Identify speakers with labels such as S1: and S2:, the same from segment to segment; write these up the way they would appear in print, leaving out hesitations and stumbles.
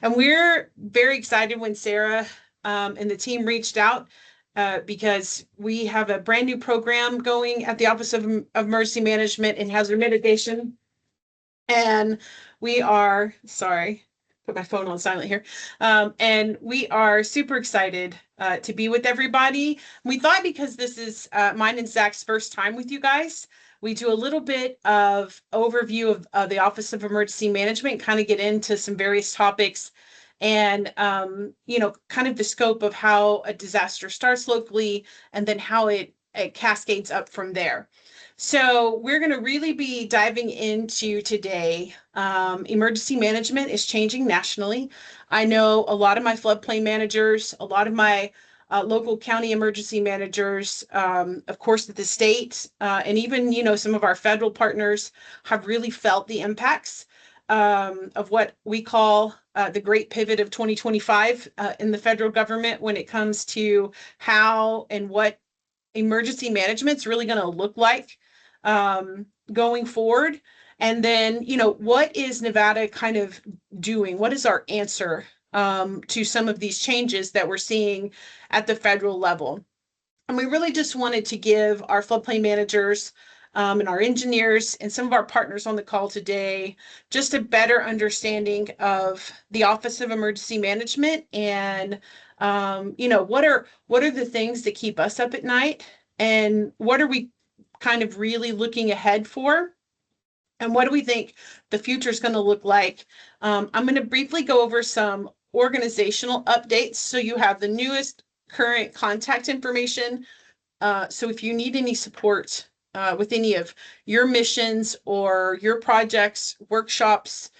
S1: And we're very excited when Sarah and the team reached out because we have a brand new program going at the Office of Emergency Management and Hazard Mitigation. And we are, sorry, put my phone on silent here. And we are super excited to be with everybody. We thought because this is mine and Zach's first time with you guys, we do a little bit of overview of the Office of Emergency Management, kind of get into some various topics and, kind of the scope of how a disaster starts locally and then how it cascades up from there. So we're going to really be diving into today. Emergency management is changing nationally. I know a lot of my floodplain managers, a lot of my local county emergency managers, of course, at the state, and even, some of our federal partners have really felt the impacts of what we call the great pivot of 2025 in the federal government when it comes to how and what emergency management is really going to look like going forward. And then, what is Nevada kind of doing? What is our answer to some of these changes that we're seeing at the federal level? And we really just wanted to give our floodplain managers and our engineers and some of our partners on the call today just a better understanding of the Office of Emergency Management and what are the things that keep us up at night, and what are we kind of really looking ahead for, and what do we think the future is going to look like. I'm going to briefly go over some organizational updates so you have the newest current contact information. So if you need any support with any of your missions or your projects, workshops,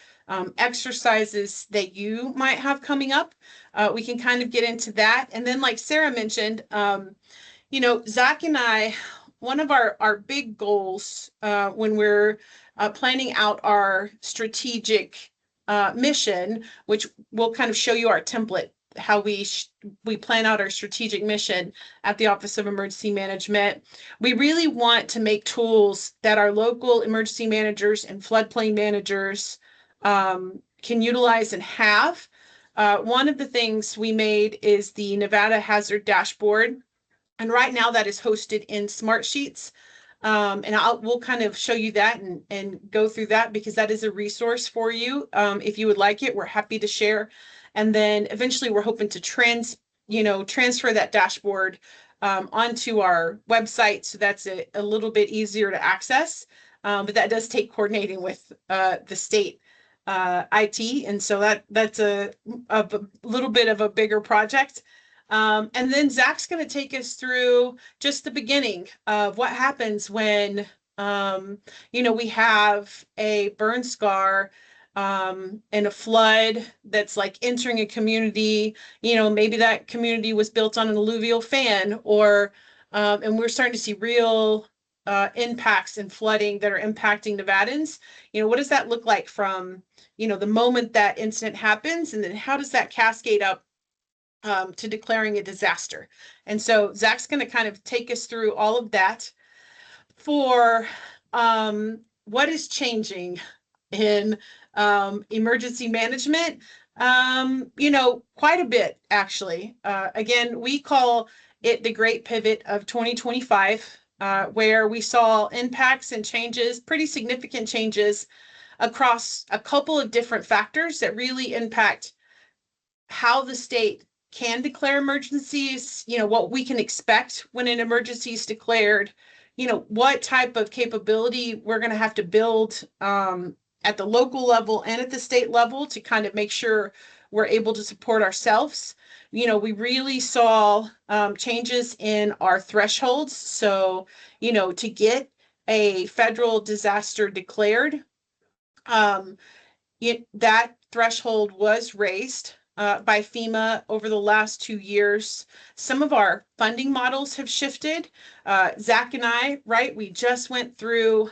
S1: exercises that you might have coming up, we can kind of get into that. And then, like Sarah mentioned, Zach and I, one of our big goals when we're planning out our strategic mission, which will kind of show you our template, how we plan out our strategic mission at the Office of Emergency Management. We really want to make tools that our local emergency managers and floodplain managers can utilize and have. One of the things we made is the Nevada Hazard Dashboard. And right now that is hosted in Smartsheets. And we'll kind of show you that and go through that because that is a resource for you. If you would like it, we're happy to share. And then eventually we're hoping to transfer that dashboard onto our website. So that's a little bit easier to access. But that does take coordinating with the state IT. And so that's a little bit of a bigger project. And then Zach's going to take us through just the beginning of what happens when, we have a burn scar and a flood that's like entering a community. Maybe that community was built on an alluvial fan, and we're starting to see real impacts and flooding that are impacting Nevadans. What does that look like from, the moment that incident happens, and then how does that cascade up to declaring a disaster? And so Zach's going to kind of take us through all of that for what is changing in emergency management. Quite a bit, actually. Again, we call it the Great Pivot of 2025, where we saw impacts and changes, pretty significant changes across a couple of different factors that really impact how the state can declare emergencies, what we can expect when an emergency is declared, what type of capability we're going to have to build at the local level and at the state level to kind of make sure we're able to support ourselves. We really saw changes in our thresholds. So, to get a federal disaster declared, that threshold was raised by FEMA over the last 2 years. Some of our funding models have shifted. Zach and I, right, we just went through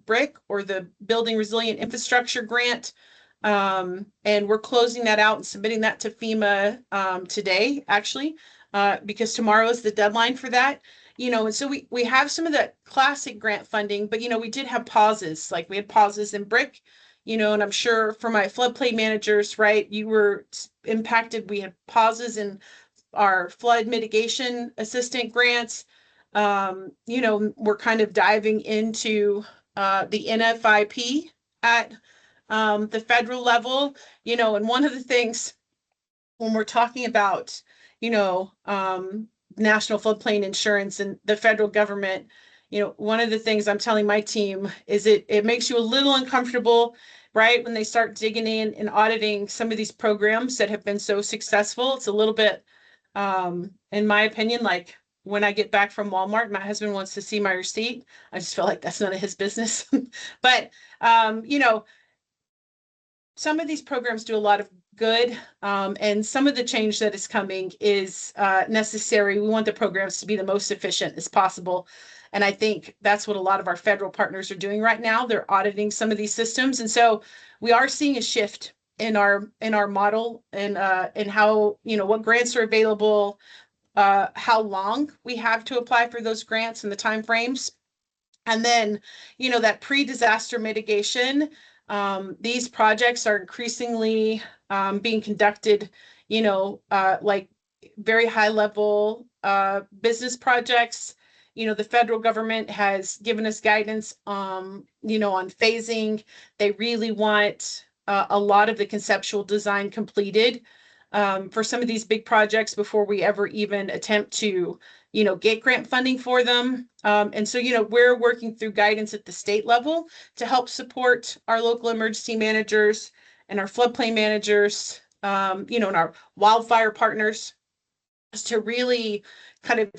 S1: BRIC, or the Building Resilient Infrastructure Grant, and we're closing that out and submitting that to FEMA today, actually, because tomorrow is the deadline for that. And so we have some of the classic grant funding, but, we did have pauses. Like we had pauses in BRIC, and I'm sure for my floodplain managers, right, you were impacted. We had pauses in our flood mitigation assistant grants. We're kind of diving into the NFIP at the federal level, and one of the things when we're talking about, national floodplain insurance and the federal government, one of the things I'm telling my team is it makes you a little uncomfortable, right? When they start digging in and auditing some of these programs that have been so successful. It's a little bit, in my opinion, like when I get back from Walmart, my husband wants to see my receipt. I just feel like that's none of his business. But, some of these programs do a lot of good, and some of the change that is coming is necessary. We want the programs to be the most efficient as possible. And I think that's what a lot of our federal partners are doing right now. They're auditing some of these systems. And so we are seeing a shift in our model and how, what grants are available, how long we have to apply for those grants and the timeframes. And then, that pre-disaster mitigation, these projects are increasingly being conducted, like very high level business projects. The federal government has given us guidance, on phasing. They really want a lot of the conceptual design completed for some of these big projects before we ever even attempt to, get grant funding for them. And so, we're working through guidance at the state level to help support our local emergency managers and our floodplain managers, and our wildfire partners to really kind of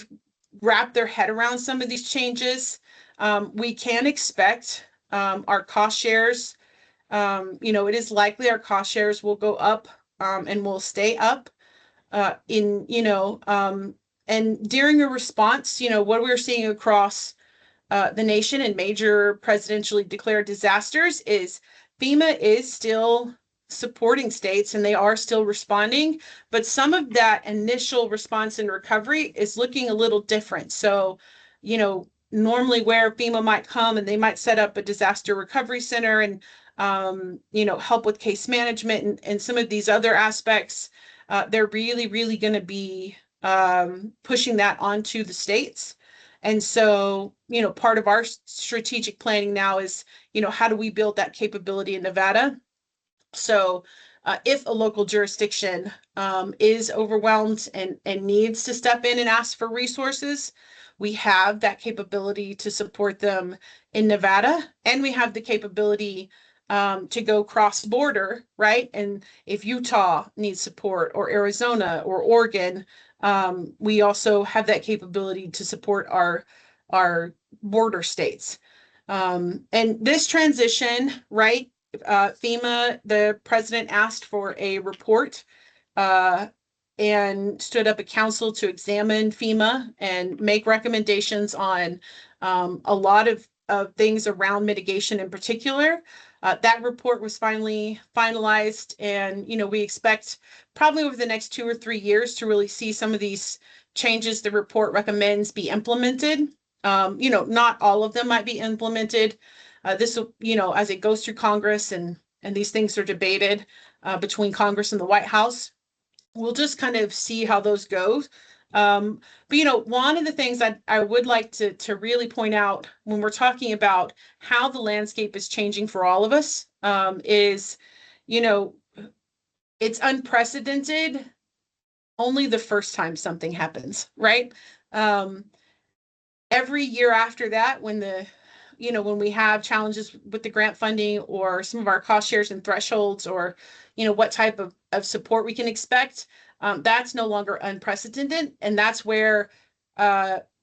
S1: wrap their head around some of these changes. We can expect our cost shares. It is likely our cost shares will go up and will stay up and during a response, what we're seeing across the nation and major presidentially declared disasters is FEMA is still supporting states and they are still responding, but some of that initial response and recovery is looking a little different. So, normally where FEMA might come and they might set up a disaster recovery center and, help with case management and some of these other aspects, they're really, really going to be pushing that onto the states. And so, part of our strategic planning now is, how do we build that capability in Nevada? So if a local jurisdiction is overwhelmed and needs to step in and ask for resources, we have that capability to support them in Nevada, and we have the capability to go cross border, right? And if Utah needs support, or Arizona or Oregon, we also have that capability to support our border states. And this transition, right? FEMA, the president asked for a report and stood up a council to examine FEMA and make recommendations on a lot of things around mitigation in particular. That report was finally finalized, and we expect probably over the next 2 or 3 years to really see some of these changes the report recommends be implemented. Not all of them might be implemented. This will, as it goes through Congress and these things are debated between Congress and the White House, we'll just kind of see how those go. But one of the things I would like to really point out when we're talking about how the landscape is changing for all of us is, it's unprecedented only the first time something happens, right? Every year after that, when we have challenges with the grant funding or some of our cost shares and thresholds, or, what type of support we can expect, that's no longer unprecedented. And that's where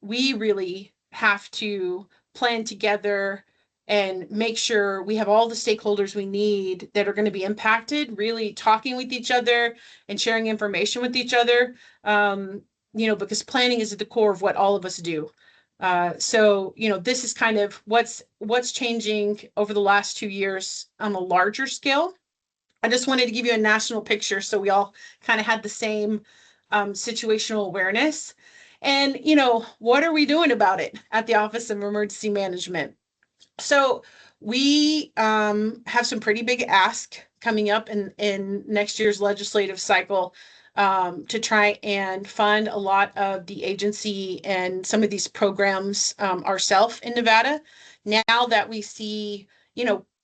S1: we really have to plan together and make sure we have all the stakeholders we need that are going to be impacted, really talking with each other and sharing information with each other, because planning is at the core of what all of us do. So, this is kind of what's changing over the last 2 years on a larger scale. I just wanted to give you a national picture so we all kind of had the same situational awareness. And, what are we doing about it at the Office of Emergency Management? So we have some pretty big ask coming up in next year's legislative cycle, to try and fund a lot of the agency and some of these programs, ourselves in Nevada. Now that we see,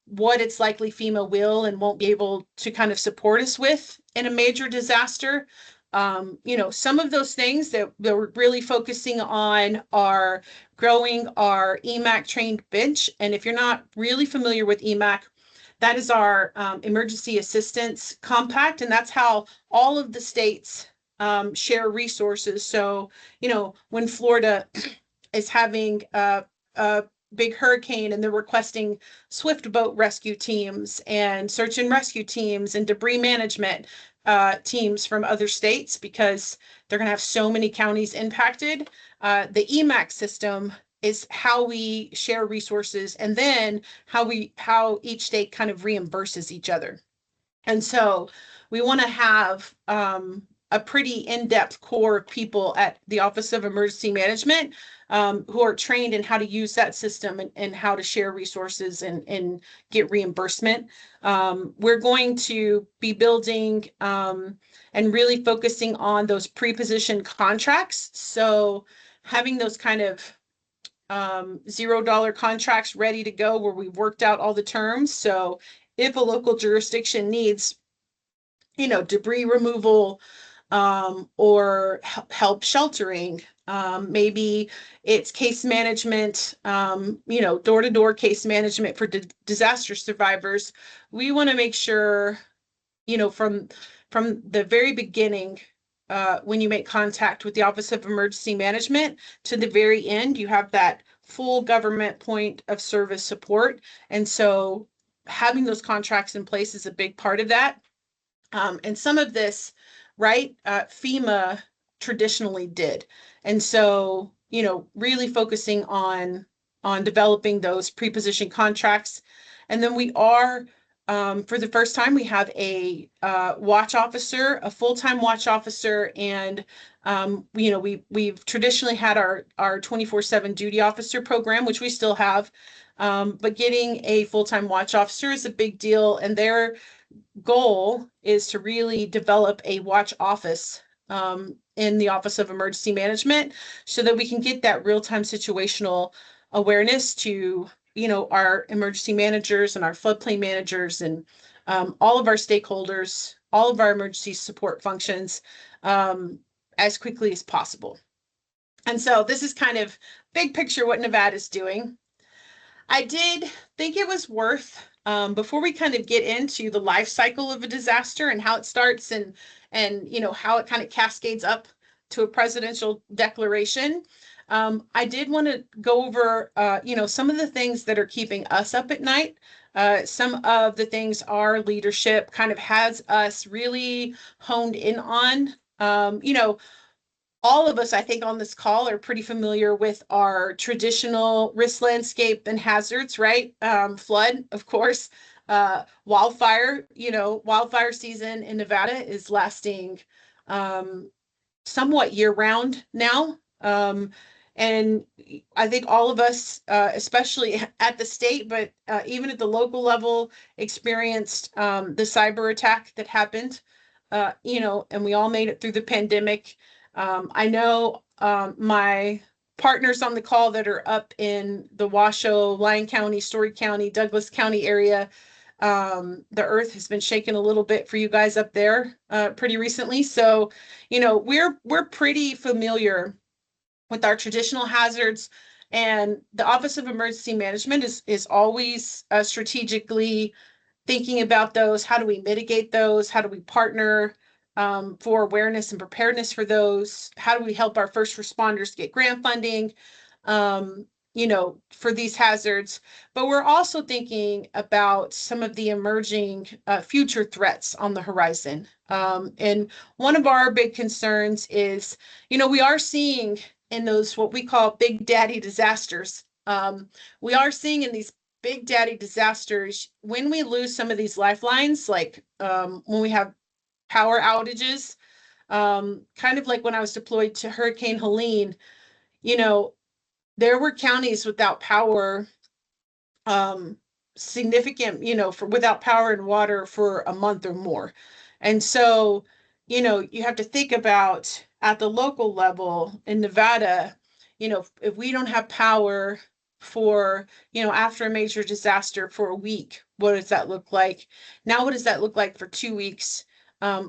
S1: what it's likely FEMA will and won't be able to kind of support us with in a major disaster. Some of those things that we're really focusing on are growing our EMAC trained bench. And if you're not really familiar with EMAC, that is our emergency assistance compact, and that's how all of the states share resources. So, when Florida is having a big hurricane and they're requesting swift boat rescue teams and search and rescue teams and debris management teams from other states, because they're going to have so many counties impacted. The EMAC system is how we share resources, and then how each state kind of reimburses each other. And so we want to have a pretty in-depth core of people at the Office of Emergency Management, who are trained in how to use that system and how to share resources and get reimbursement. We're going to be building and really focusing on those pre-positioned contracts. So having those kind of $0 contracts ready to go where we've worked out all the terms. So if a local jurisdiction needs, debris removal, or help sheltering, maybe it's case management, door-to-door case management for disaster survivors. We want to make sure, from the very beginning, when you make contact with the Office of Emergency Management to the very end, you have that full government point of service support. And so having those contracts in place is a big part of that. And some of this, right, FEMA traditionally did. And so, really focusing on developing those pre-position contracts. And then we are, for the first time, we have a watch officer, a full-time watch officer, and we've traditionally had our 24/7 duty officer program, which we still have, but getting a full-time watch officer is a big deal, and their goal is to really develop a watch office in the Office of Emergency Management, so that we can get that real-time situational awareness to our emergency managers and our floodplain managers and all of our stakeholders, all of our emergency support functions, as quickly as possible. And so this is kind of big picture what Nevada is doing. I did think it was worth, before we kind of get into the life cycle of a disaster and how it starts and how it kind of cascades up to a presidential declaration, I did want to go over some of the things that are keeping us up at night. Some of the things our leadership kind of has us really honed in on. All of us, I think, on this call are pretty familiar with our traditional risk landscape and hazards, right? Flood, of course, wildfire. Wildfire season in Nevada is lasting somewhat year-round now. And I think all of us, especially at the state, but even at the local level, experienced the cyber attack that happened, and we all made it through the pandemic. I know my partners on the call that are up in the Washoe, Lyon County, Story County, Douglas County area, the earth has been shaken a little bit for you guys up there pretty recently. So, we're pretty familiar with our traditional hazards, and the Office of Emergency Management is always strategically thinking about those. How do we mitigate those? How do we partner for awareness and preparedness for those? How do we help our first responders get grant funding, for these hazards? But we're also thinking about some of the emerging future threats on the horizon. And one of our big concerns is, we are seeing in those what we call big daddy disasters. We are seeing in these big daddy disasters, when we lose some of these lifelines, like when we have power outages, kind of like when I was deployed to Hurricane Helene, there were counties without power um, significant, for without power and water for a month or more. And so, you have to think about at the local level in Nevada, if we don't have power for, after a major disaster for a week, what does that look like? Now, what does that look like for 2 weeks,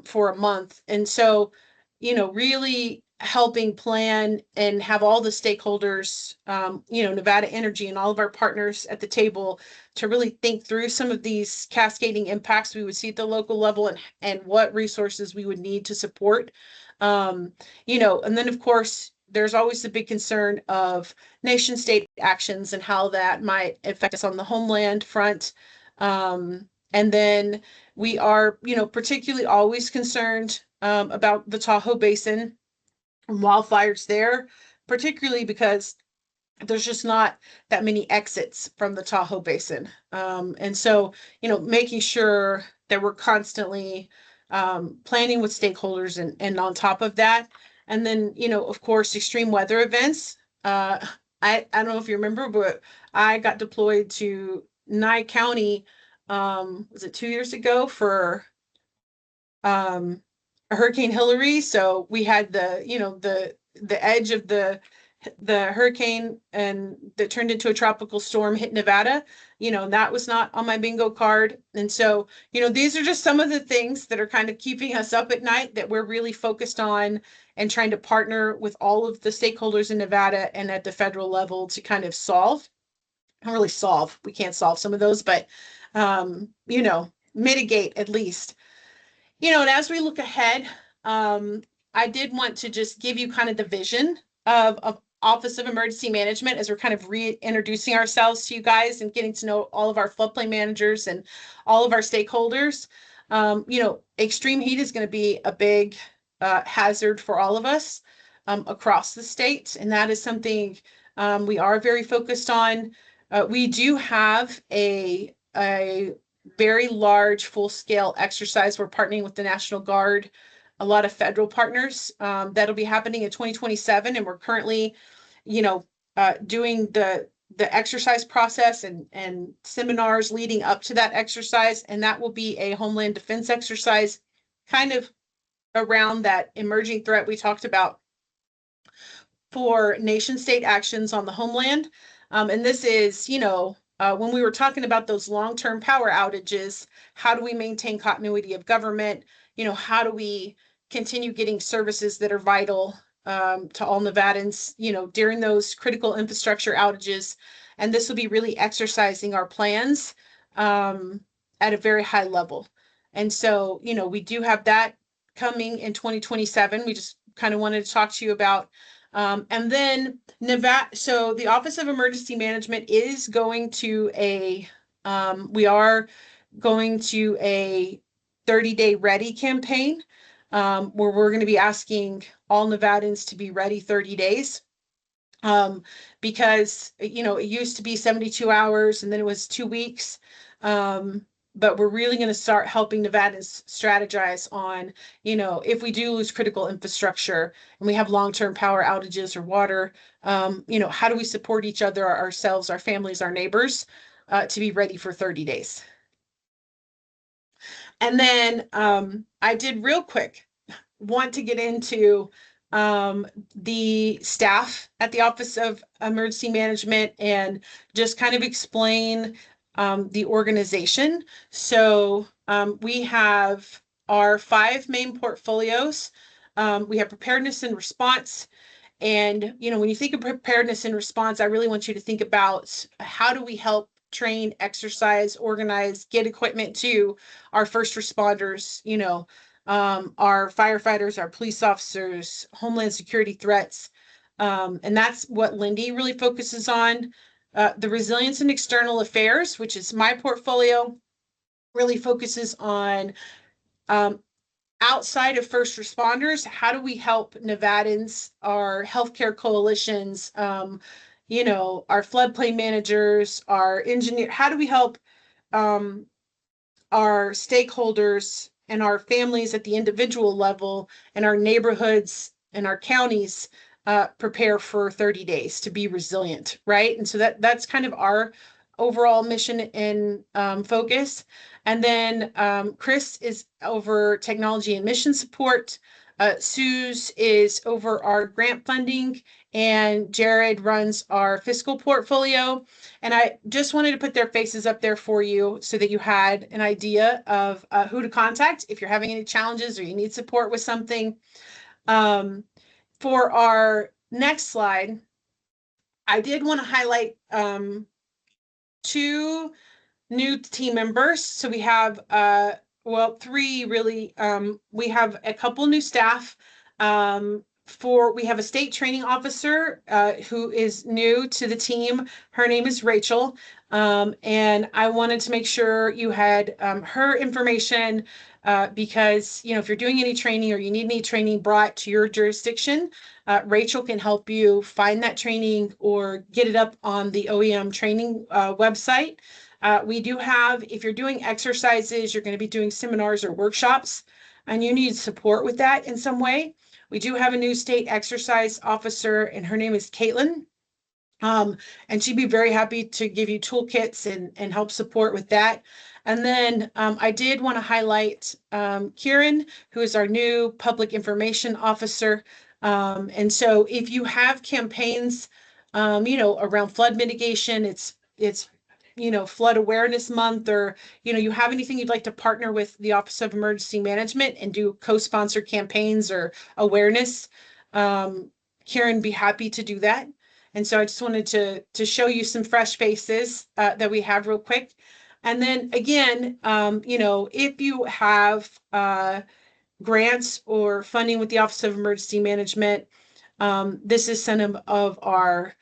S1: for a month? And so, really helping plan and have all the stakeholders, Nevada Energy and all of our partners at the table to really think through some of these cascading impacts we would see at the local level and what resources we would need to support. And then of course, there's always the big concern of nation state actions and how that might affect us on the homeland front. And then we are, particularly always concerned about the Tahoe Basin and wildfires there, particularly because there's just not that many exits from the Tahoe Basin. And so, making sure that we're constantly planning with stakeholders and on top of that. And then, of course, extreme weather events. I don't know if you remember, but I got deployed to Nye County, was it 2 years ago for Hurricane Hillary. So we had the edge of the hurricane and that turned into a tropical storm hit Nevada. That was not on my bingo card. And so, these are just some of the things that are kind of keeping us up at night that we're really focused on and trying to partner with all of the stakeholders in Nevada and at the federal level to kind of solve. Not really solve. We can't solve some of those, but mitigate at least. And as we look ahead, I did want to just give you kind of the vision of Office of Emergency Management as we're kind of reintroducing ourselves to you guys and getting to know all of our floodplain managers and all of our stakeholders. Extreme heat is going to be a big hazard for all of us across the state, and that is something we are very focused on. We do have a very large full-scale exercise. We're partnering with the National Guard, a lot of federal partners. That'll be happening in 2027, and we're currently, doing the exercise process and seminars leading up to that exercise, and that will be a homeland defense exercise, kind of around that emerging threat we talked about for nation-state actions on the homeland. And this is, when we were talking about those long-term power outages, how do we maintain continuity of government? How do we continue getting services that are vital to all Nevadans, during those critical infrastructure outages? And this will be really exercising our plans at a very high level. And so, we do have that coming in 2027. We just kind of wanted to talk to you about. And then Nevada, so the Office of Emergency Management is going to we are going to a 30-day ready campaign, where we're going to be asking all Nevadans to be ready 30 days. Because, it used to be 72 hours and then it was 2 weeks. But we're really going to start helping Nevadans strategize on, if we do lose critical infrastructure and we have long-term power outages or water, how do we support each other, ourselves, our families, our neighbors, to be ready for 30 days. And then I did real quick want to get into the staff at the Office of Emergency Management and just kind of explain the organization. So we have our 5 main portfolios. We have preparedness and response. And, when you think of preparedness and response, I really want you to think about how do we help train, exercise, organize, get equipment to our first responders, our firefighters, our police officers, homeland security threats. And that's what Lindy really focuses on. The resilience and external affairs, which is my portfolio, really focuses on outside of first responders, how do we help Nevadans, our healthcare coalitions, our floodplain managers, our engineer, how do we help our stakeholders and our families at the individual level and our neighborhoods and our counties prepare for 30 days to be resilient, right? And so that's kind of our overall mission and focus. And then Chris is over technology and mission support. Suze is over our grant funding, and Jared runs our fiscal portfolio. And I just wanted to put their faces up there for you so that you had an idea of who to contact if you're having any challenges or you need support with something. For our next slide, I did want to highlight two new team members. So we have, well, three really. We have a couple new staff. We have a state training officer who is new to the team. Her name is Rachel. And I wanted to make sure you had her information because, you know, if you're doing any training or you need any training brought to your jurisdiction, Rachel can help you find that training or get it up on the OEM training website. We do have, if you're doing exercises, you're going to be doing seminars or workshops, and you need support with that in some way. We do have a new state exercise officer, and her name is Caitlin. And she'd be very happy to give you toolkits and help support with that. And then I did want to highlight Kieran, who is our new public information officer. And so if you have campaigns, you know, around flood mitigation, it's you know, flood awareness month, or, you know, you have anything you'd like to partner with the Office of Emergency Management and do co-sponsored campaigns or awareness, Karen be happy to do that. And so I just wanted to show you some fresh faces that we have real quick. And then again, you know, if you have grants or funding with the Office of Emergency Management, this is some of our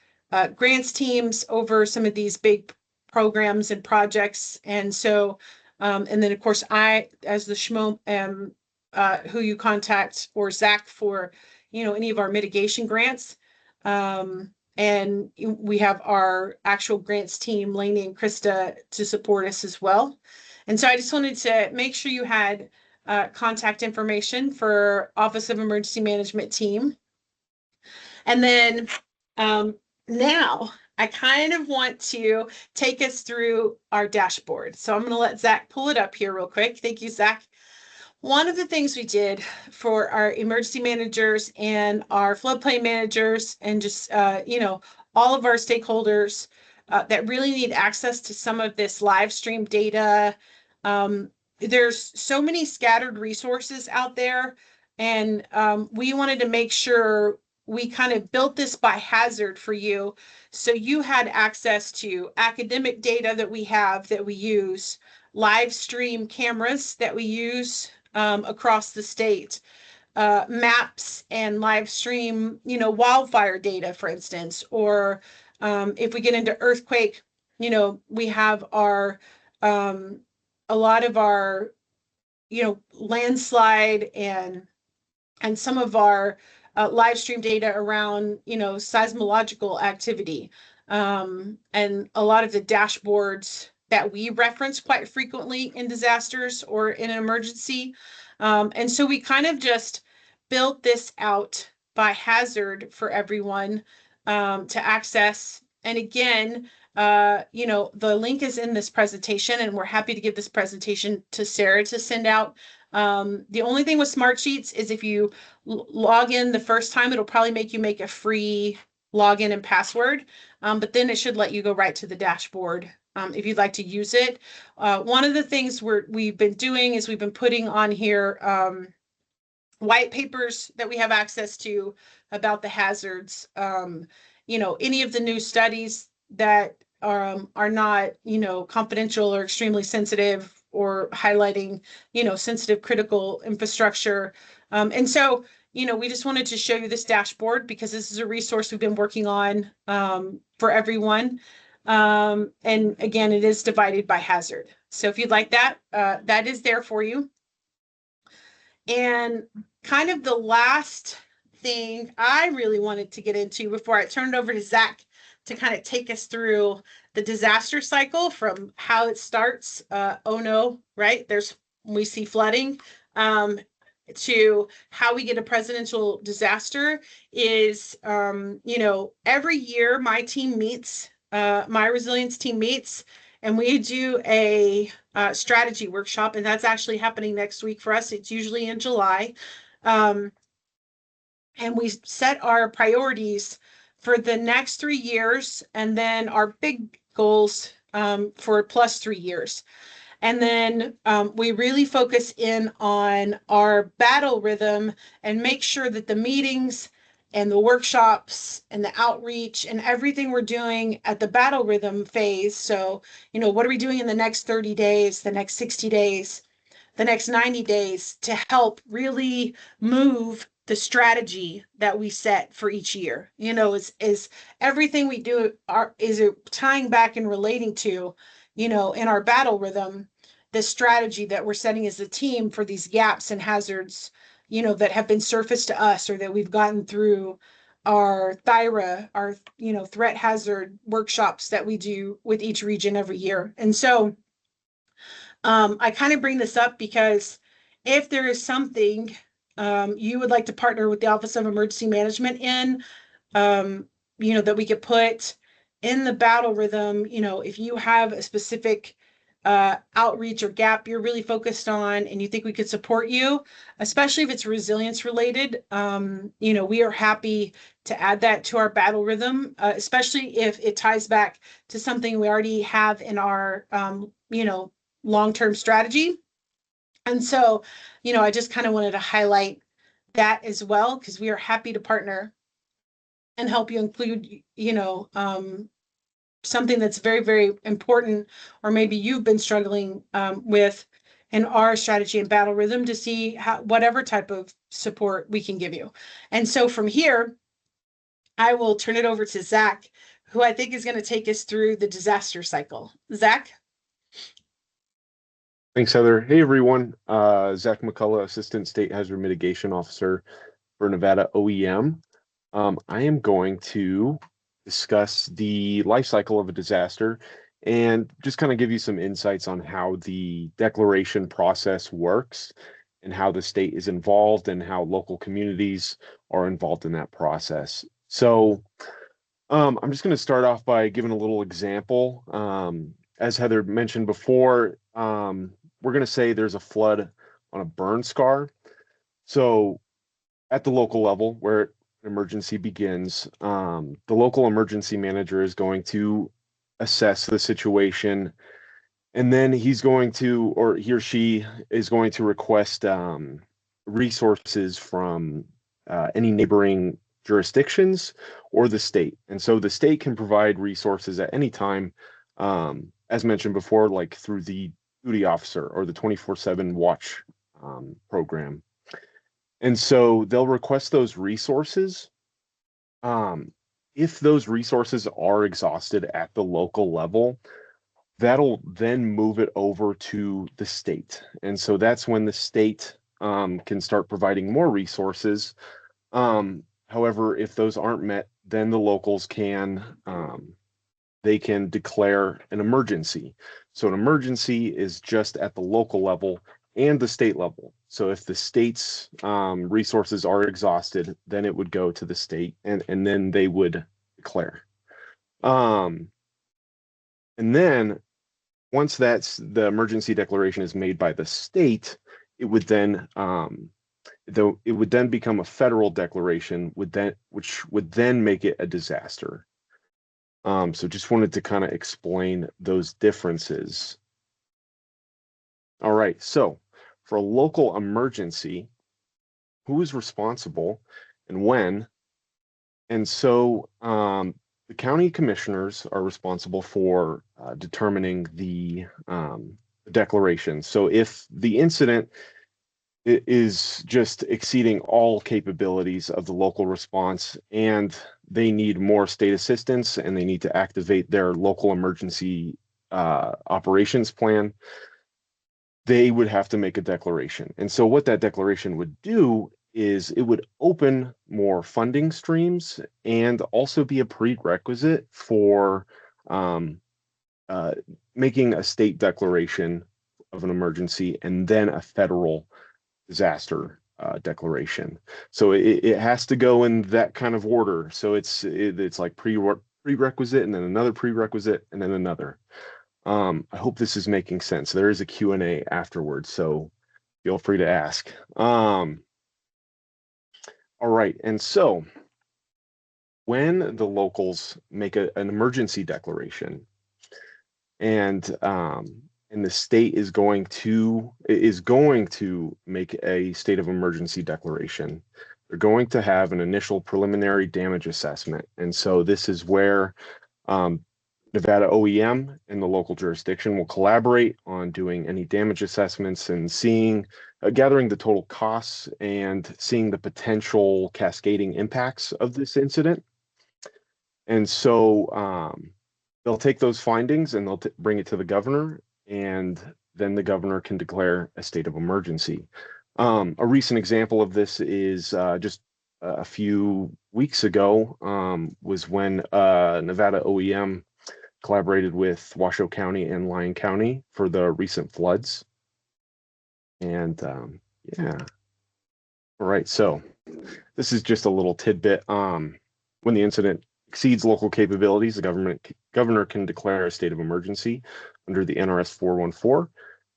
S1: grants teams over some of these big programs and projects. And so, and then of course, I, as the SHMO, am who you contact, or Zach for, you know, any of our mitigation grants. And we have our actual grants team, Lainey and Krista, to support us as well. And so I just wanted to make sure you had contact information for Office of Emergency Management team. And then now I kind of want to take us through our dashboard. So I'm going to let Zach pull it up here real quick. Thank you, Zach. One of the things we did for our emergency managers and our floodplain managers and just, you know, all of our stakeholders that really need access to some of this live stream data. There's so many scattered resources out there, and we wanted to make sure we kind of built this by hazard for you. So you had access to academic data that we have that we use, live stream cameras that we use across the state, maps and live stream, you know, wildfire data, for instance, or if we get into earthquake, you know, we have our, a lot of our, you know, landslide and some of our live stream data around, you know, seismological activity, and a lot of the dashboards that we reference quite frequently in disasters or in an emergency. And so we kind of just built this out by hazard for everyone to access. And again, you know, the link is in this presentation, and we're happy to give this presentation to Sarah to send out. The only thing with Smartsheets is if you log in the first time, it'll probably make you make a free login and password, but then it should let you go right to the dashboard if you'd like to use it. One of the things we've been doing is we've been putting on here white papers that we have access to about the hazards. You know, any of the new studies that are not, you know, confidential or extremely sensitive, or highlighting, you know, sensitive critical infrastructure. And so, you know, we just wanted to show you this dashboard because this is a resource we've been working on for everyone. And again, it is divided by hazard. So if you'd like that, that is there for you. And kind of the last thing I really wanted to get into before I turn it over to Zach to kind of take us through the disaster cycle from how it starts, oh no, right? We see flooding, to how we get a presidential disaster is, you know, every year my team meets my resilience team meets and we do a strategy workshop, and that's actually happening next week for us. It's usually in July. Um, and we set our priorities for the next 3 years and then our big goals for plus 3 years. And then we really focus in on our battle rhythm and make sure that the meetings and the workshops and the outreach and everything we're doing at the battle rhythm phase. So, what are we doing in the next 30 days, the next 60 days, the next 90 days to help really move the strategy that we set for each year? Is everything we do is it tying back and relating to, in our battle rhythm, the strategy that we're setting as a team for these gaps and hazards, that have been surfaced to us or that we've gotten through our DRRA, our, threat hazard workshops that we do with each region every year. And so I kind of bring this up because if there is something you would like to partner with the Office of Emergency Management in, that we could put in the battle rhythm, if you have a specific outreach or gap you're really focused on and you think we could support you, especially if it's resilience related, we are happy to add that to our battle rhythm, especially if it ties back to something we already have in our, long-term strategy. And so, I just kind of wanted to highlight that as well, because we are happy to partner and help you include, something that's very, very important, or maybe you've been struggling with in our strategy and battle rhythm to see whatever type of support we can give you. And so from here, I will turn it over to Zach, who I think is going to take us through the disaster cycle. Zach?
S2: Thanks, Heather. Hey, everyone. Zach McCullough, Assistant State Hazard Mitigation Officer for Nevada OEM. I am going to discuss the life cycle of a disaster and just kind of give you some insights on how the declaration process works and how the state is involved and how local communities are involved in that process. So I'm just going to start off by giving a little example. As Heather mentioned before, we're going to say there's a flood on a burn scar. So at the local level where an emergency begins, the local emergency manager is going to assess the situation, and then he's going to, or he or she is going to request resources from any neighboring jurisdictions or the state. And so the state can provide resources at any time, as mentioned before, like through the duty officer or the 24/7 watch program. And so they'll request those resources. If those resources are exhausted at the local level, that'll then move it over to the state. And so that's when the state can start providing more resources. However, if those aren't met, then the locals they can declare an emergency. So an emergency is just at the local level and the state level. So if the state's resources are exhausted, then it would go to the state and then they would declare. And then once the emergency declaration is made by the state, it would then become a federal declaration, which would then make it a disaster. So just wanted to kind of explain those differences. All right, so for a local emergency, who is responsible and when? And so the county commissioners are responsible for determining the declaration. So if the incident is just exceeding all capabilities of the local response and they need more state assistance and they need to activate their local emergency operations plan, they would have to make a declaration. And so what that declaration would do is it would open more funding streams and also be a prerequisite for making a state declaration of an emergency and then a federal disaster declaration. So it has to go in that kind of order. So it's like prerequisite, and then another prerequisite, and then another. I hope this is making sense. There is a Q&A afterwards, so feel free to ask. All right, and so when the locals make an emergency declaration, and the state is going to make a state of emergency declaration, they're going to have an initial preliminary damage assessment, and so this is where Nevada OEM and the local jurisdiction will collaborate on doing any damage assessments and seeing, gathering the total costs and seeing the potential cascading impacts of this incident. And so they'll take those findings and they'll bring it to the governor, and then the governor can declare a state of emergency. A recent example of this is just a few weeks ago was when Nevada OEM collaborated with Washoe County and Lyon County for the recent floods. And yeah. All right, so this is just a little tidbit. When the incident exceeds local capabilities, the governor can declare a state of emergency under the NRS 414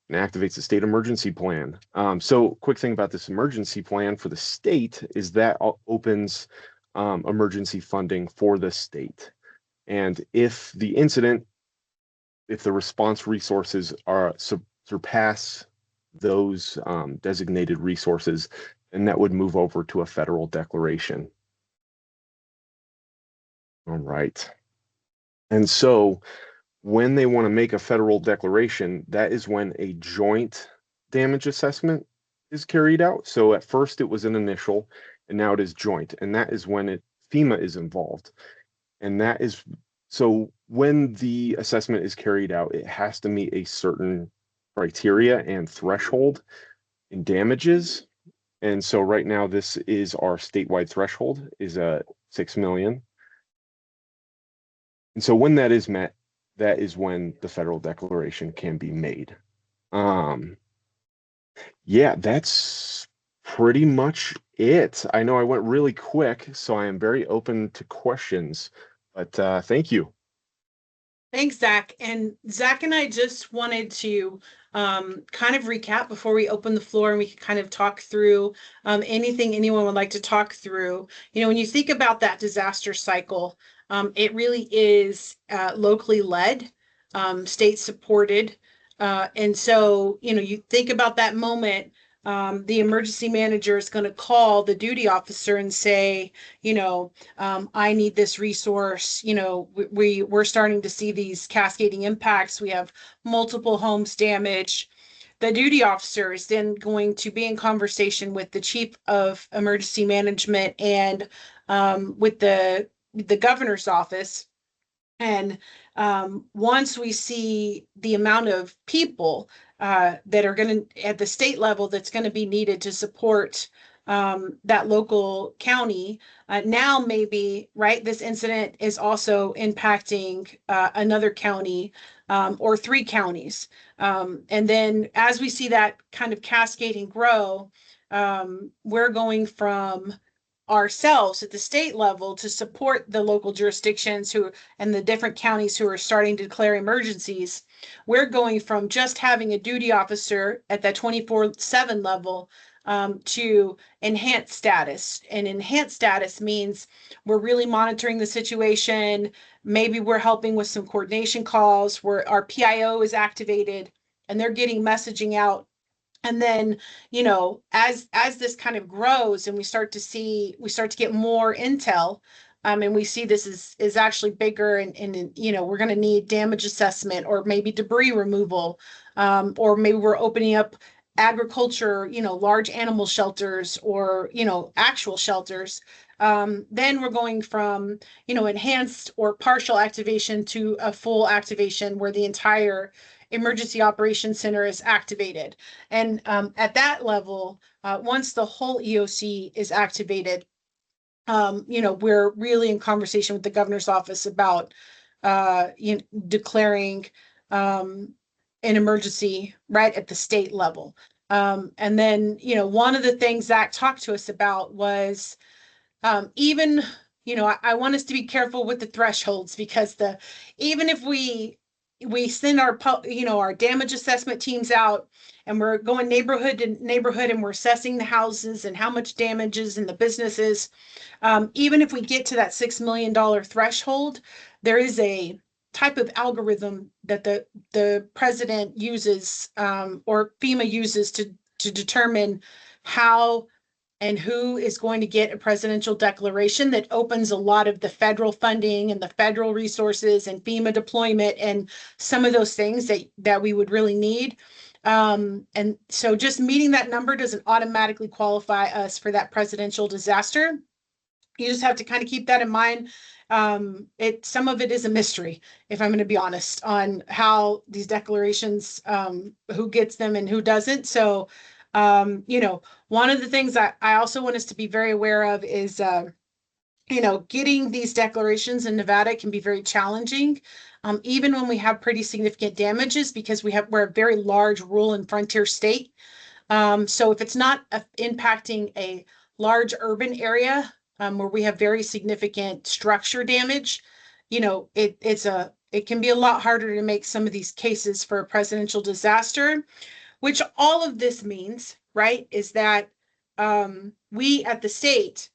S2: and activates a state emergency plan. So quick thing about this emergency plan for the state is that opens emergency funding for the state. And if the response resources surpass those designated resources, then that would move over to a federal declaration. All right. And so when they want to make a federal declaration, that is when a joint damage assessment is carried out. So at first it was an initial, and now it is joint, and that is when FEMA is involved. And that is, so when the assessment is carried out, it has to meet a certain criteria and threshold in damages. And so right now, this is our statewide threshold is $6 million. And so when that is met, that is when the federal declaration can be made. Yeah, that's pretty much it. I know I went really quick, so I am very open to questions, but thank you.
S1: Thanks, Zach. And Zach and I just wanted to kind of recap before we open the floor, and we can kind of talk through anything anyone would like to talk through. You know, when you think about that disaster cycle, it really is locally led, state supported. And so, you know, you think about that moment, the emergency manager is going to call the duty officer and say, you know, I need this resource. You know, we're starting to see these cascading impacts. We have multiple homes damaged. The duty officer is then going to be in conversation with the chief of emergency management and with the governor's office. And once we see the amount of people that are going to, at the state level, that's going to be needed to support that local county, now maybe, right, this incident is also impacting another county or 3 counties. And then as we see that kind of cascading grow, we're going from ourselves at the state level to support the local jurisdictions who and the different counties who are starting to declare emergencies. We're going from just having a duty officer at that 24/7 level to enhanced status. And enhanced status means we're really monitoring the situation. Maybe we're helping with some coordination calls where our PIO is activated and they're getting messaging out. And then, you know, as this kind of grows and we start to get more intel, and we see this is actually bigger, and you know, we're going to need damage assessment or maybe debris removal, or maybe we're opening up agriculture, you know, large animal shelters or, you know, actual shelters. Then we're going from, you know, enhanced or partial activation to a full activation where the entire emergency operations center is activated. And at that level, once the whole EOC is activated, you know, we're really in conversation with the governor's office about declaring an emergency right at the state level. And then, you know, one of the things Zach talked to us about was even, I want us to be careful with the thresholds, because even if we send our damage assessment teams out and we're going neighborhood to neighborhood and we're assessing the houses and how much damage is in the businesses, even if we get to that $6 million threshold, there is a type of algorithm that the president uses, or FEMA uses to determine how and who is going to get a presidential declaration, that opens a lot of the federal funding and the federal resources and FEMA deployment and some of those things that we would really need. And so just meeting that number doesn't automatically qualify us for that presidential disaster. You just have to kind of keep that in mind. Some of it is a mystery, if I'm going to be honest, on how these declarations, who gets them and who doesn't. So, one of the things I also want us to be very aware of is, getting these declarations in Nevada can be very challenging, even when we have pretty significant damages, because we're a very large rural and frontier state. So if it's not impacting a large urban area, where we have very significant structure damage, it can be a lot harder to make some of these cases for a presidential disaster. Which all of this means, right, is that, we at the state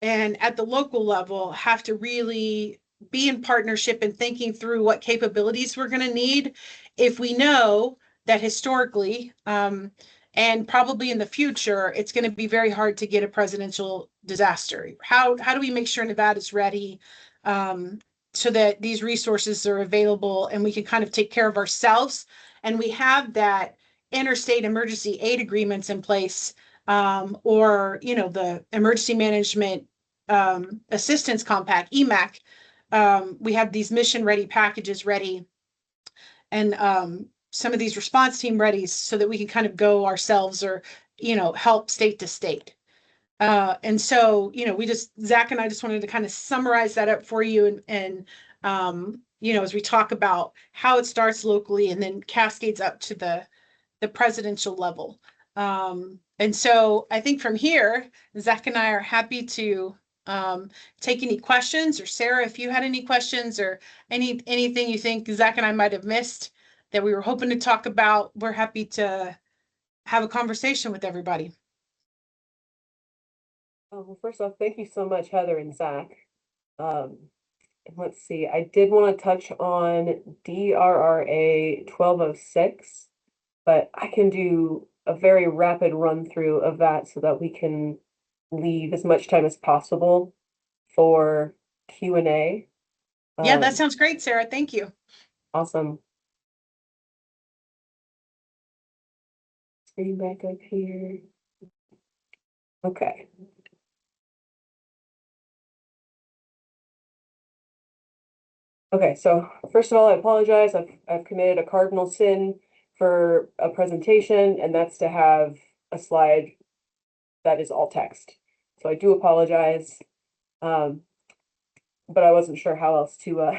S1: and at the local level have to really be in partnership and thinking through what capabilities we're going to need, if we know that historically, and probably in the future, it's going to be very hard to get a presidential disaster. How do we make sure Nevada's ready, so that these resources are available and we can kind of take care of ourselves, and we have that interstate emergency aid agreements in place, or the emergency management, assistance compact, EMAC. We have these mission ready packages ready, and, some of these response team readies, so that we can kind of go ourselves, or help state to state. And so, Zach and I just wanted to kind of summarize that up for you, and as we talk about how it starts locally and then cascades up to the presidential level. And so I think from here, Zach and I are happy to, take any questions, or Sarah, if you had any questions, or anything you think Zach and I might have missed that we were hoping to talk about, we're happy to have a conversation with everybody.
S3: Well, first off, thank you so much, Heather and Zach. And let's see, I did want to touch on DRRA 1206, but I can do a very rapid run through of that so that we can leave as much time as possible for Q&A.
S1: Yeah, that sounds great, Sarah. Thank you.
S3: Awesome. Screen back up here. Okay. Okay, so first of all, I apologize. I've committed a cardinal sin for a presentation, and that's to have a slide that is all text. So I do apologize, but I wasn't sure how else to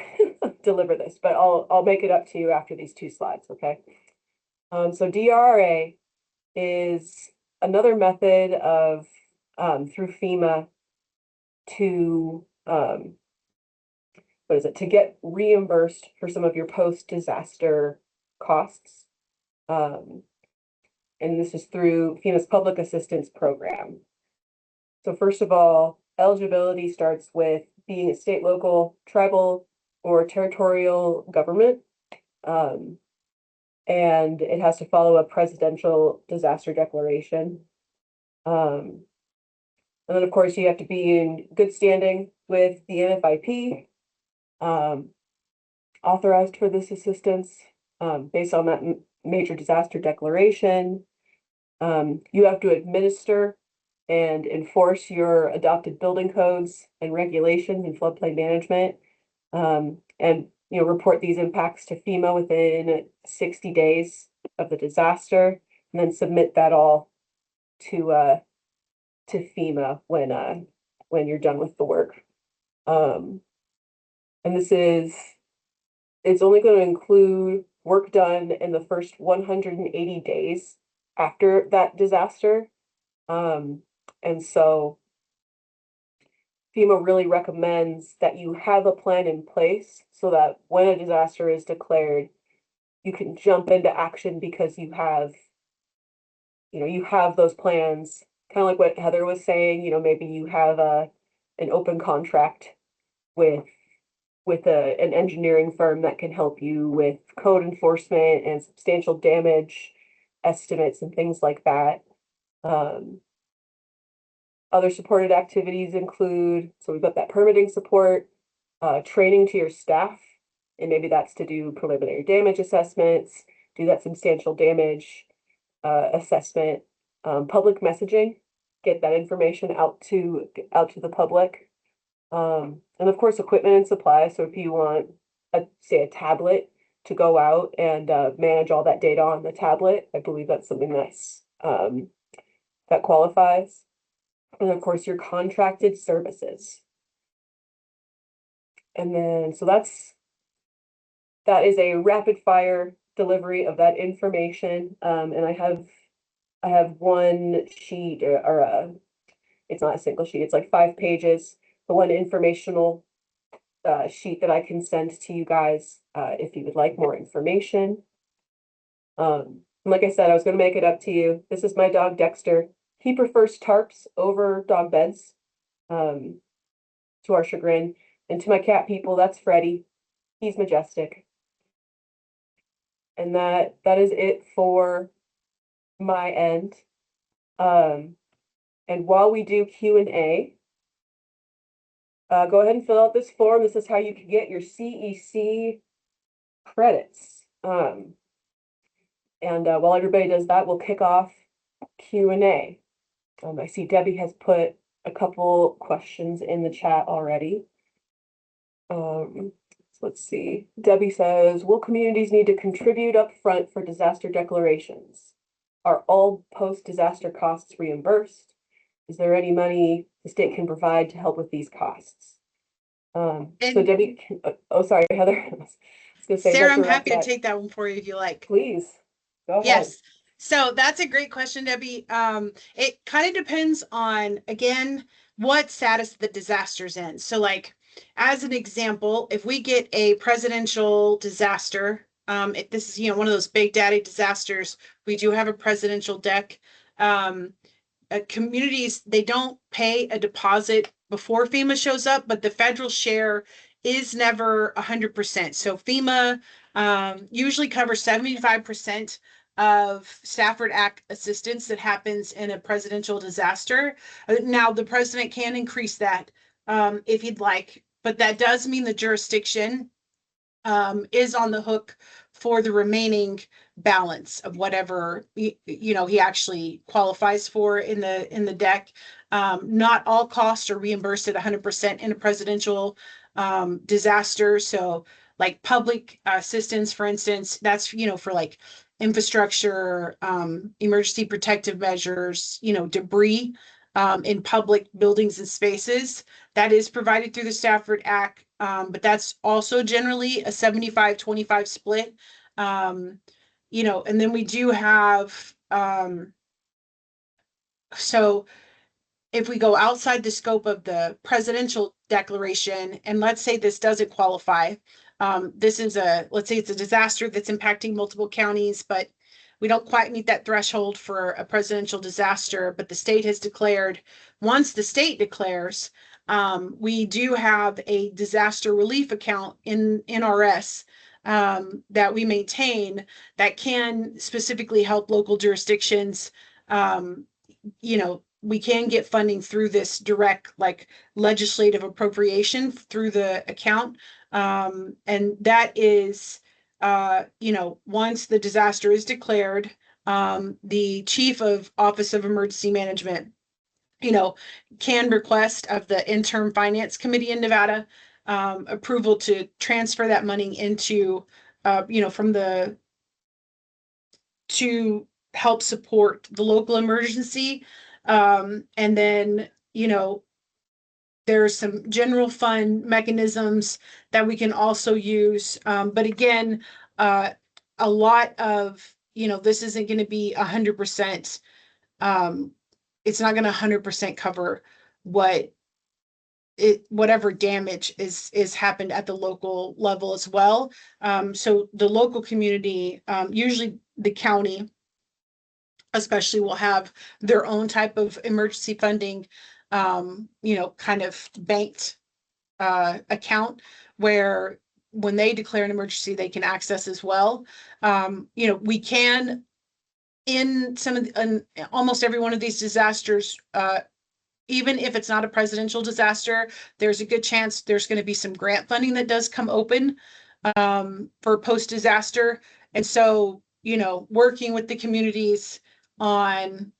S3: deliver this. But I'll make it up to you after these two slides. Okay. So DRRA is another method of, through FEMA, to to get reimbursed for some of your post-disaster costs. And this is through FEMA's Public Assistance Program. So first of all, eligibility starts with being a state, local, tribal, or territorial government. And it has to follow a presidential disaster declaration. And then, of course, you have to be in good standing with the NFIP, authorized for this assistance, based on that major disaster declaration. You have to administer and enforce your adopted building codes and regulations in floodplain management, and report these impacts to FEMA within 60 days of the disaster, and then submit that all to FEMA when you're done with the work. And it's only going to include work done in the first 180 days after that disaster. And so FEMA really recommends that you have a plan in place so that when a disaster is declared, you can jump into action because you have, you have those plans, kind of like what Heather was saying, maybe you have an open contract with an engineering firm that can help you with code enforcement and substantial damage estimates and things like that. Other supported activities include, so we've got that permitting support, training to your staff, and maybe that's to do preliminary damage assessments, do that substantial damage assessment, public messaging, get that information out to the public. And of course, equipment and supplies. So if you want, say, a tablet to go out and manage all that data on the tablet, I believe that's something that's that qualifies. And of course, your contracted services. And then, so that is a rapid fire delivery of that information. And I have one sheet or it's not a single sheet, it's like 5 pages, the one informational sheet that I can send to you guys if you would like more information. Like I said, I was going to make it up to you. This is my dog Dexter. He prefers tarps over dog beds, to our chagrin. And to my cat people, that's Freddie. He's majestic. And that is it for my end. And while we do Q&A, go ahead and fill out this form. This is how you can get your CEC credits. And while everybody does that, we'll kick off Q&A. I see Debbie has put a couple questions in the chat already. So let's see. Debbie says, will communities need to contribute up front for disaster declarations? Are all post-disaster costs reimbursed? Is there any money the state can provide to help with these costs? So Debbie, sorry, Heather. I was gonna say,
S1: Sarah, I'm happy to take that one for you if you like.
S3: Please, go ahead.
S1: Yes. So that's a great question, Debbie. It kind of depends on, again, what status the disaster's in. So like, as an example, if we get a presidential disaster, if this is, one of those big daddy disasters, we do have a presidential deck. Communities, they don't pay a deposit before FEMA shows up, but the federal share is never 100%. So FEMA usually covers 75% of Stafford Act assistance that happens in a presidential disaster. Now, the president can increase that if he'd like, but that does mean the jurisdiction is on the hook for the remaining balance of whatever he actually qualifies for in the deck. Not all costs are reimbursed at 100% in a presidential disaster. So like public assistance, for instance, that's for like infrastructure, emergency protective measures, debris in public buildings and spaces. That is provided through the Stafford Act, but that's also generally a 75-25 split. And then we do have, so if we go outside the scope of the presidential declaration, and let's say this doesn't qualify, let's say it's a disaster that's impacting multiple counties, but we don't quite meet that threshold for a presidential disaster, but the state has declared. Once the state declares, we do have a disaster relief account in NRS that we maintain that can specifically help local jurisdictions. We can get funding through this direct, like legislative appropriation through the account. And that is, once the disaster is declared, the chief of Office of Emergency Management, can request of the interim finance committee in Nevada approval to transfer that money into, to help support the local emergency. And then, there's some general fund mechanisms that we can also use. But again, a lot of, this isn't going to be 100%. It's not going to 100% cover what whatever damage is happened at the local level as well. So the local community, usually the county especially, will have their own type of emergency funding, kind of banked account where when they declare an emergency, they can access as well. We can, in almost every one of these disasters, even if it's not a presidential disaster, there's a good chance there's going to be some grant funding that does come open for post-disaster. And so, working with the communities on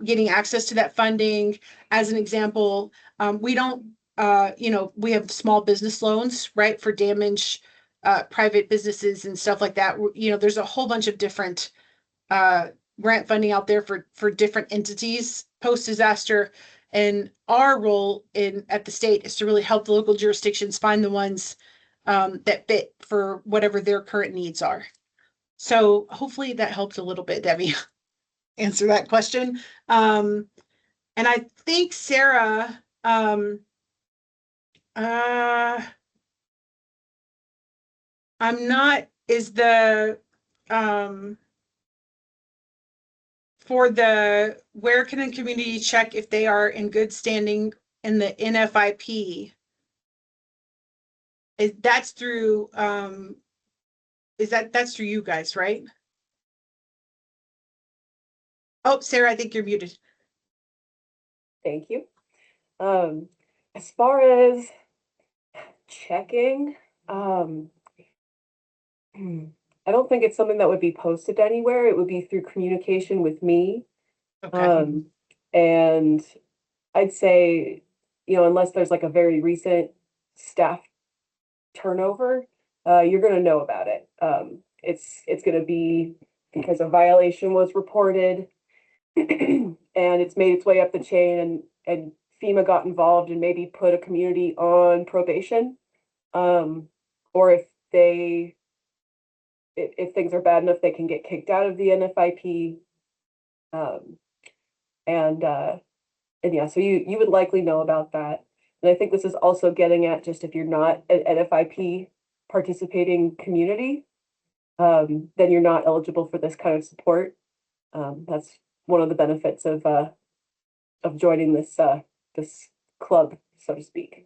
S1: getting access to that funding. As an example, we don't, we have small business loans, right, for damage, private businesses and stuff like that. There's a whole bunch of different uh, grant funding out there for different entities post-disaster. And our role at the state is to really help the local jurisdictions find the ones that fit for whatever their current needs are. So hopefully that helped a little bit, Debbie, answer that question. And I think Sarah, I'm not, is the, for the, where can the community check if they are in good standing in the NFIP? That's through, that's through you guys, right? Oh, Sarah, I think you're muted.
S3: Thank you. As far as checking, I don't think it's something that would be posted anywhere. It would be through communication with me.
S1: Okay.
S3: And I'd say, unless there's like a very recent staff turnover, you're going to know about it. It's going to be because a violation was reported and it's made its way up the chain, and FEMA got involved and maybe put a community on probation. Or if things are bad enough, they can get kicked out of the NFIP. And yeah, so you would likely know about that. And I think this is also getting at just if you're not an NFIP participating community, then you're not eligible for this kind of support. That's one of the benefits of joining this club, so to speak.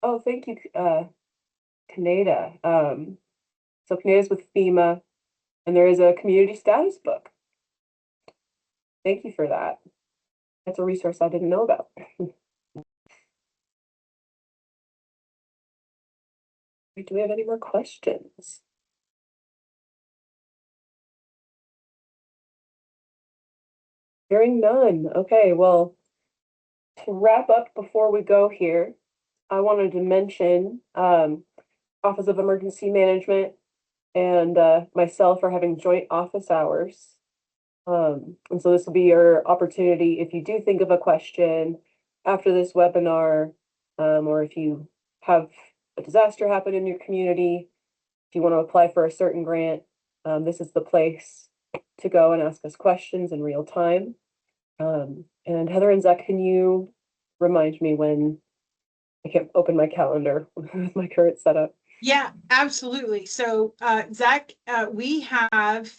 S3: Oh, thank you, Canada. So Canada's with FEMA, and there is a community status book. Thank you for that. That's a resource I didn't know about. Do we have any more questions? Hearing none. Okay, well, to wrap up before we go here, I wanted to mention Office of Emergency Management and myself are having joint office hours. And so this will be your opportunity if you do think of a question after this webinar, or if you have a disaster happen in your community, if you want to apply for a certain grant, this is the place to go and ask us questions in real time. And Heather and Zach, can you remind me when I can't open my calendar with my current setup?
S1: Yeah, absolutely. So, Zach, we have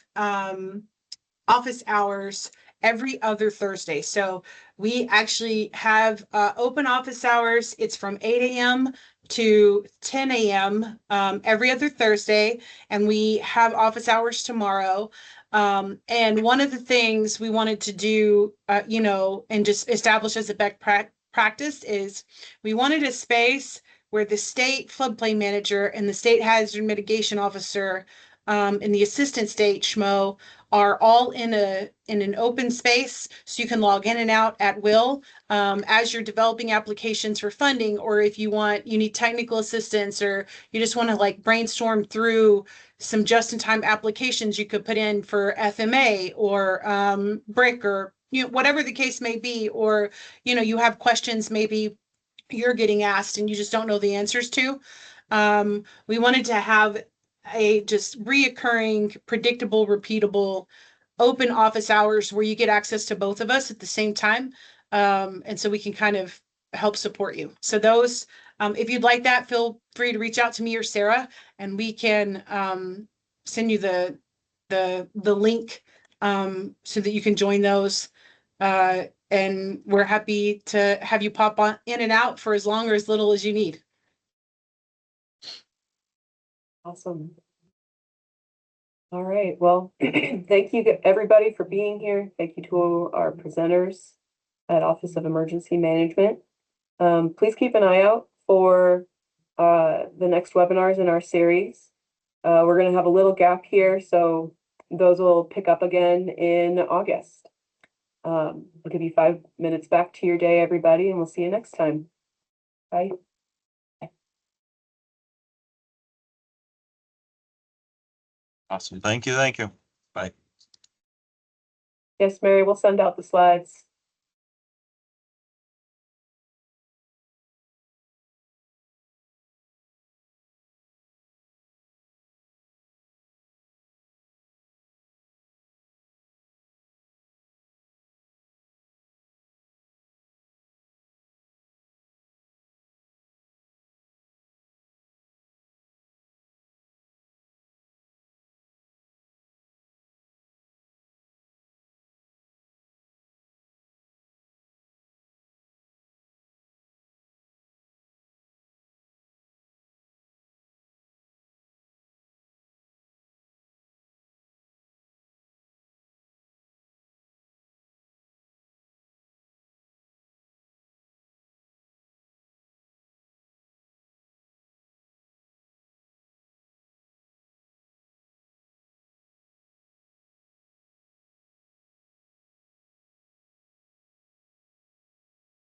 S1: office hours every other Thursday. So we actually have open office hours. It's from 8 a.m. to 10 a.m. Every other Thursday. And we have office hours tomorrow. And one of the things we wanted to do, and just establish as a best practice is we wanted a space where the state floodplain manager and the state hazard mitigation officer and the assistant state SHMO are all in an open space, so you can log in and out at will as you're developing applications for funding, or if you need technical assistance, or you just want to like brainstorm through some just-in-time applications you could put in for FMA or BRIC, or whatever the case may be, or you have questions maybe you're getting asked and you just don't know the answers to. We wanted to have a just reoccurring, predictable, repeatable open office hours where you get access to both of us at the same time. And so we can kind of help support you. So those, if you'd like that, feel free to reach out to me or Sarah, and we can send you the link so that you can join those. And we're happy to have you pop on in and out for as long or as little as you need.
S3: Awesome. All right, well, thank you everybody for being here. Thank you to our presenters at Office of Emergency Management. Please keep an eye out for the next webinars in our series. We're going to have a little gap here, so those will pick up again in August. I'll give you 5 minutes back to your day, everybody, and we'll see you next time. Bye.
S4: Awesome. Thank you. Thank you. Bye.
S3: Yes, Mary, we'll send out the slides.